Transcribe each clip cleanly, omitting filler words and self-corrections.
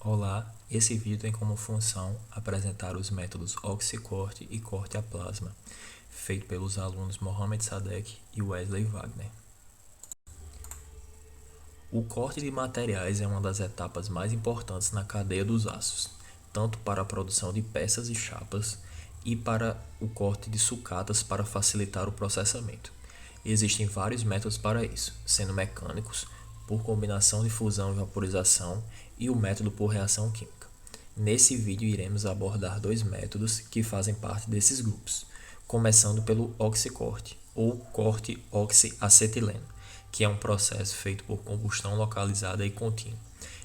Olá, esse vídeo tem como função apresentar os métodos oxicorte e corte a plasma, feito pelos alunos Mohamed Sadek e Wesley Wagner. O corte de materiais é uma das etapas mais importantes na cadeia dos aços, tanto para a produção de peças e chapas e para o corte de sucatas para facilitar o processamento. Existem vários métodos para isso, sendo mecânicos, por combinação de fusão e vaporização, e o método por reação química. Nesse vídeo iremos abordar dois métodos que fazem parte desses grupos, começando pelo oxicorte, ou corte oxiacetileno, que é um processo feito por combustão localizada e contínua,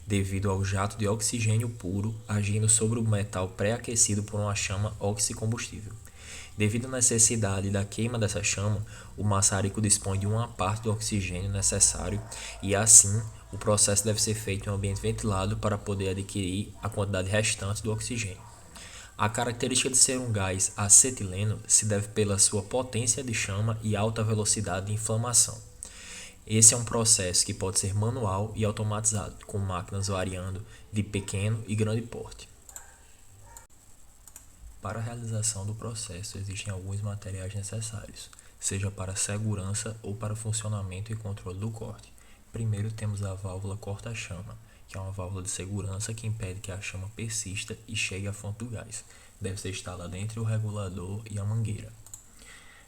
devido ao jato de oxigênio puro agindo sobre o metal pré-aquecido por uma chama oxicombustível. Devido à necessidade da queima dessa chama, o maçarico dispõe de uma parte do oxigênio necessário e, assim, o processo deve ser feito em um ambiente ventilado para poder adquirir a quantidade restante do oxigênio. A característica de ser um gás acetileno se deve pela sua potência de chama e alta velocidade de inflamação. Esse é um processo que pode ser manual e automatizado, com máquinas variando de pequeno e grande porte. Para a realização do processo existem alguns materiais necessários, seja para segurança ou para funcionamento e controle do corte. Primeiro temos a válvula corta-chama, que é uma válvula de segurança que impede que a chama persista e chegue à fonte do gás. Deve ser instalada entre o regulador e a mangueira.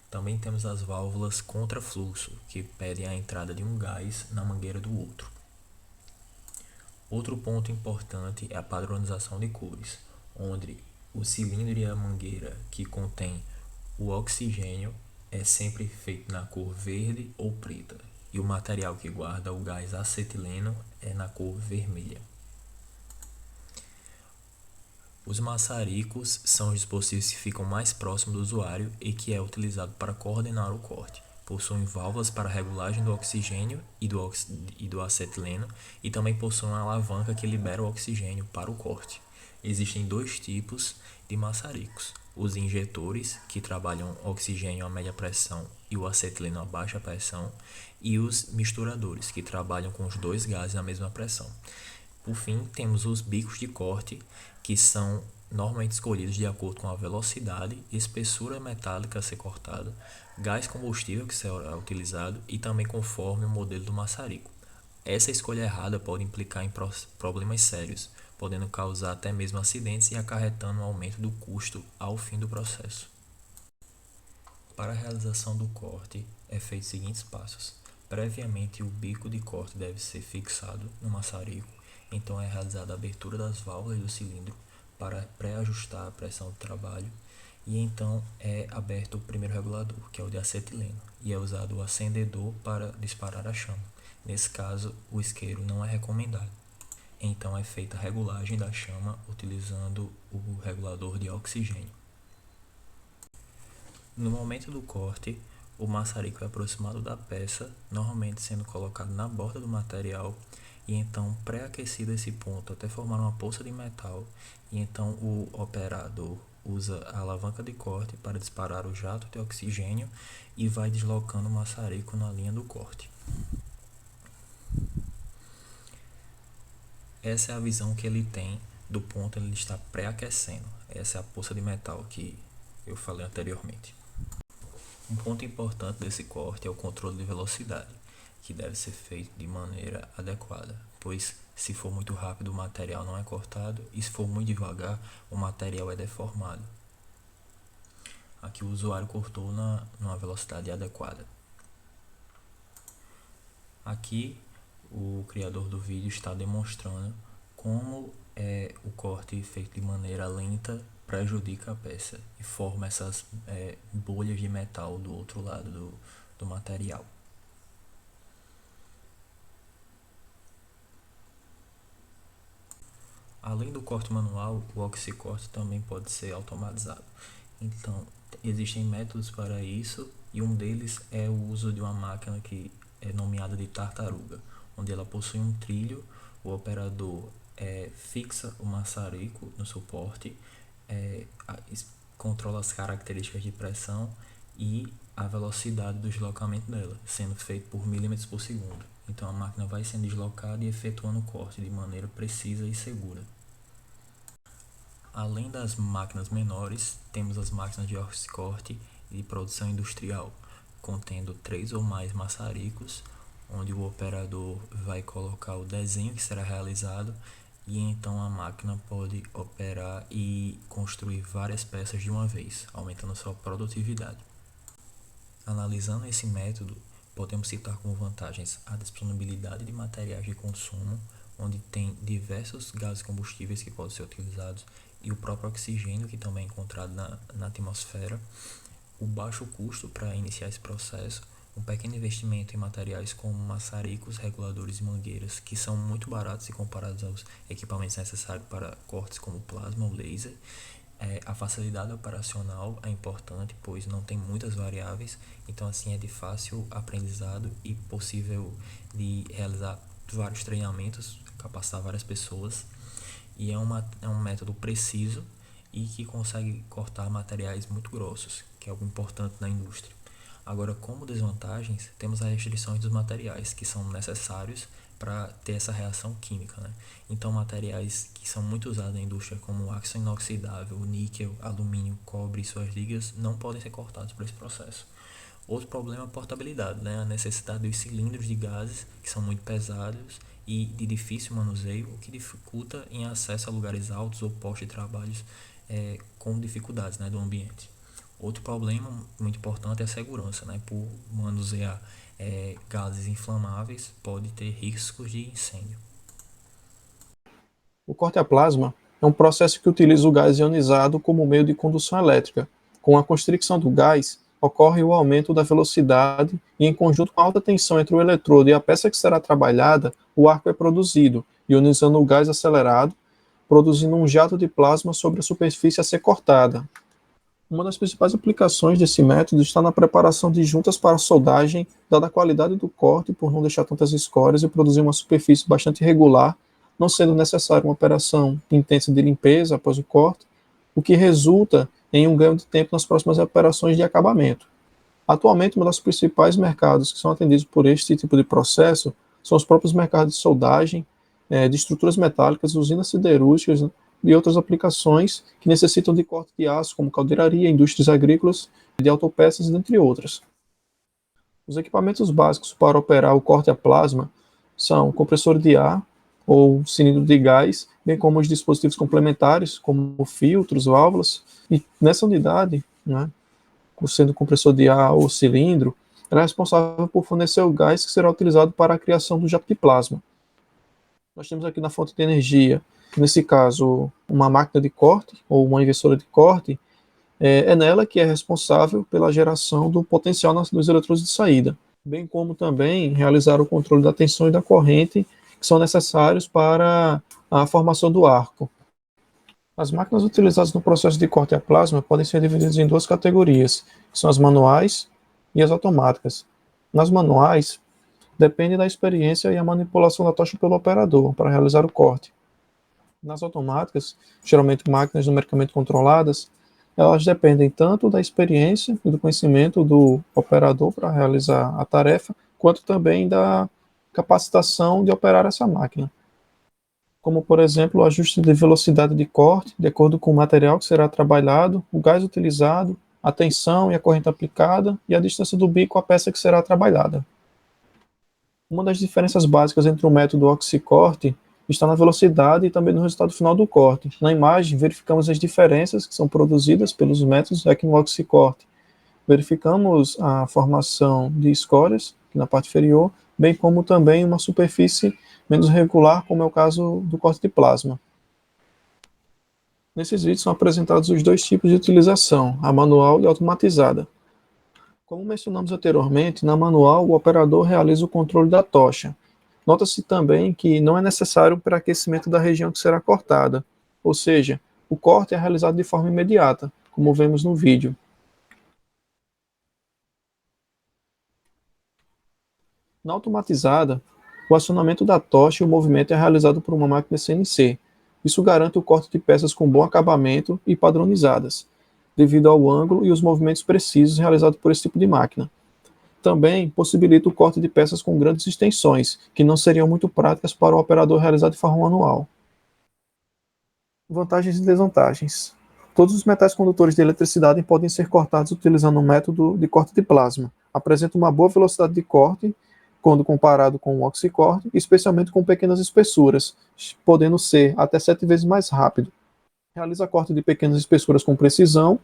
Também temos as válvulas contra-fluxo, que impedem a entrada de um gás na mangueira do outro. Outro ponto importante é a padronização de cores, onde o cilindro e a mangueira que contém o oxigênio é sempre feito na cor verde ou preta, e o material que guarda o gás acetileno é na cor vermelha. Os maçaricos são os dispositivos que ficam mais próximos do usuário e que é utilizado para coordenar o corte. Possuem válvulas para regulagem do oxigênio e do acetileno, e também possuem uma alavanca que libera o oxigênio para o corte. Existem dois tipos de maçaricos: os injetores, que trabalham oxigênio a média pressão e o acetileno a baixa pressão, e os misturadores, que trabalham com os dois gases na mesma pressão. Por fim, temos os bicos de corte, que são normalmente escolhidos de acordo com a velocidade, espessura metálica a ser cortada, gás combustível que será utilizado e também conforme o modelo do maçarico. Essa escolha errada pode implicar em problemas sérios, podendo causar até mesmo acidentes e acarretando um aumento do custo ao fim do processo. Para a realização do corte, é feito os seguintes passos. Previamente, o bico de corte deve ser fixado no maçarico, então é realizada a abertura das válvulas do cilindro para pré-ajustar a pressão do trabalho, e então é aberto o primeiro regulador, que é o de acetileno, e é usado o acendedor para disparar a chama. Nesse caso, o isqueiro não é recomendado. Então é feita a regulagem da chama utilizando o regulador de oxigênio. No momento do corte, o maçarico é aproximado da peça, normalmente sendo colocado na borda do material e então pré-aquecido esse ponto até formar uma poça de metal, e então o operador usa a alavanca de corte para disparar o jato de oxigênio e vai deslocando o maçarico na linha do corte. Essa é a visão que ele tem do ponto onde ele está pré-aquecendo. Essa é a poça de metal que eu falei anteriormente. Um ponto importante desse corte é o controle de velocidade, que deve ser feito de maneira adequada, pois se for muito rápido o material não é cortado e se for muito devagar o material é deformado. Aqui o usuário cortou numa velocidade adequada. Aqui o criador do vídeo está demonstrando como o corte feito de maneira lenta prejudica a peça e forma essas bolhas de metal do outro lado do material. Além do corte manual, o oxicorte também pode ser automatizado. Então, existem métodos para isso, e um deles é o uso de uma máquina que é nomeada de tartaruga, onde ela possui um trilho. O operador fixa o maçarico no suporte, controla as características de pressão e a velocidade do deslocamento dela, sendo feito por milímetros por segundo. Então a máquina vai sendo deslocada e efetuando o corte de maneira precisa e segura. Além das máquinas menores, temos as máquinas de office corte e de produção industrial, contendo 3 ou mais maçaricos, onde o operador vai colocar o desenho que será realizado e então a máquina pode operar e construir várias peças de uma vez, aumentando sua produtividade. Analisando esse método, podemos citar como vantagens a disponibilidade de materiais de consumo, onde tem diversos gases combustíveis que podem ser utilizados e o próprio oxigênio, que também é encontrado na atmosfera, o baixo custo para iniciar esse processo, um pequeno investimento em materiais como maçaricos, reguladores e mangueiras, que são muito baratos se comparados aos equipamentos necessários para cortes como plasma ou laser. A facilidade operacional é importante, pois não tem muitas variáveis, então assim é de fácil aprendizado e possível de realizar vários treinamentos, capacitar várias pessoas, e é um método preciso e que consegue cortar materiais muito grossos, que é algo importante na indústria. Agora, como desvantagens, temos as restrições dos materiais, que são necessários para ter essa reação química, né? Então, materiais que são muito usados na indústria, como o aço inoxidável, níquel, alumínio, cobre e suas ligas, não podem ser cortados por esse processo. Outro problema é a portabilidade, né? A necessidade dos cilindros de gases, que são muito pesados e de difícil manuseio, o que dificulta em acesso a lugares altos ou postos de trabalhos com dificuldades, né, do ambiente. Outro problema muito importante é a segurança, né? Por manusear gases inflamáveis, pode ter riscos de incêndio. O corte a plasma é um processo que utiliza o gás ionizado como meio de condução elétrica. Com a constricção do gás, ocorre o aumento da velocidade e, em conjunto com a alta tensão entre o eletrodo e a peça que será trabalhada, o arco é produzido, ionizando o gás acelerado, produzindo um jato de plasma sobre a superfície a ser cortada. Uma das principais aplicações desse método está na preparação de juntas para soldagem, dada a qualidade do corte por não deixar tantas escórias e produzir uma superfície bastante regular, não sendo necessária uma operação intensa de limpeza após o corte, o que resulta em um ganho de tempo nas próximas operações de acabamento. Atualmente, um dos principais mercados que são atendidos por este tipo de processo são os próprios mercados de soldagem, de estruturas metálicas, usinas siderúrgicas, né, e outras aplicações que necessitam de corte de aço, como caldeiraria, indústrias agrícolas, de autopeças, dentre outras. Os equipamentos básicos para operar o corte a plasma são compressor de ar ou cilindro de gás, bem como os dispositivos complementares, como filtros, válvulas, e nessa unidade, né, sendo compressor de ar ou cilindro, ela é responsável por fornecer o gás que será utilizado para a criação do jato de plasma. Nós temos aqui na fonte de energia, nesse caso, uma máquina de corte ou uma inversora de corte, é nela que é responsável pela geração do potencial nos eletrodos de saída, bem como também realizar o controle da tensão e da corrente que são necessários para a formação do arco. As máquinas utilizadas no processo de corte a plasma podem ser divididas em duas categorias, que são as manuais e as automáticas. Nas manuais, depende da experiência e a manipulação da tocha pelo operador para realizar o corte. Nas automáticas, geralmente máquinas numericamente controladas, elas dependem tanto da experiência e do conhecimento do operador para realizar a tarefa, quanto também da capacitação de operar essa máquina, como, por exemplo, o ajuste de velocidade de corte, de acordo com o material que será trabalhado, o gás utilizado, a tensão e a corrente aplicada e a distância do bico à peça que será trabalhada. Uma das diferenças básicas entre o método oxicorte está na velocidade e também no resultado final do corte. Na imagem, verificamos as diferenças que são produzidas pelos métodos aqui no oxicorte. Verificamos a formação de escórias, aqui na parte inferior, bem como também uma superfície menos regular, como é o caso do corte de plasma. Nesses vídeos são apresentados os dois tipos de utilização, a manual e a automatizada. Como mencionamos anteriormente, na manual o operador realiza o controle da tocha. Nota-se também que não é necessário o pré-aquecimento da região que será cortada, ou seja, o corte é realizado de forma imediata, como vemos no vídeo. Na automatizada, o acionamento da tocha e o movimento é realizado por uma máquina CNC. Isso garante o corte de peças com bom acabamento e padronizadas, devido ao ângulo e os movimentos precisos realizados por esse tipo de máquina. Também possibilita o corte de peças com grandes extensões, que não seriam muito práticas para o operador realizar de forma manual. Vantagens e desvantagens. Todos os metais condutores de eletricidade podem ser cortados utilizando um método de corte de plasma. Apresenta uma boa velocidade de corte quando comparado com o oxicorte, especialmente com pequenas espessuras, podendo ser até 7 vezes mais rápido. Realiza corte de pequenas espessuras com precisão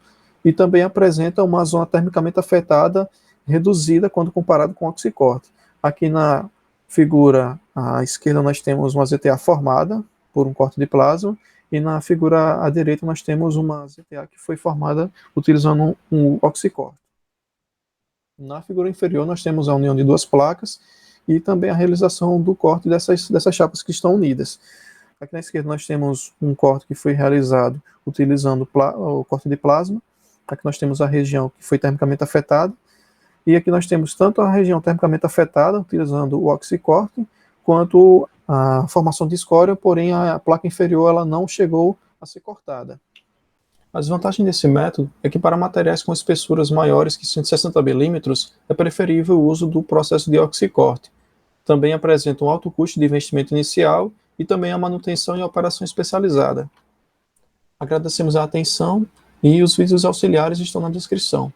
e também apresenta uma zona termicamente afetada reduzida quando comparado com o oxicorte. Aqui na figura à esquerda nós temos uma ZTA formada por um corte de plasma, e na figura à direita nós temos uma ZTA que foi formada utilizando um oxicorte. Na figura inferior nós temos a união de duas placas e também a realização do corte dessas chapas que estão unidas. Aqui na esquerda nós temos um corte que foi realizado utilizando o corte de plasma. Aqui nós temos a região que foi termicamente afetada. E aqui nós temos tanto a região termicamente afetada, utilizando o oxicorte, quanto a formação de escória, porém a placa inferior ela não chegou a ser cortada. A desvantagem desse método é que para materiais com espessuras maiores que 160 milímetros é preferível o uso do processo de oxicorte. Também apresenta um alto custo de investimento inicial e também a manutenção e operação especializada. Agradecemos a atenção e os vídeos auxiliares estão na descrição.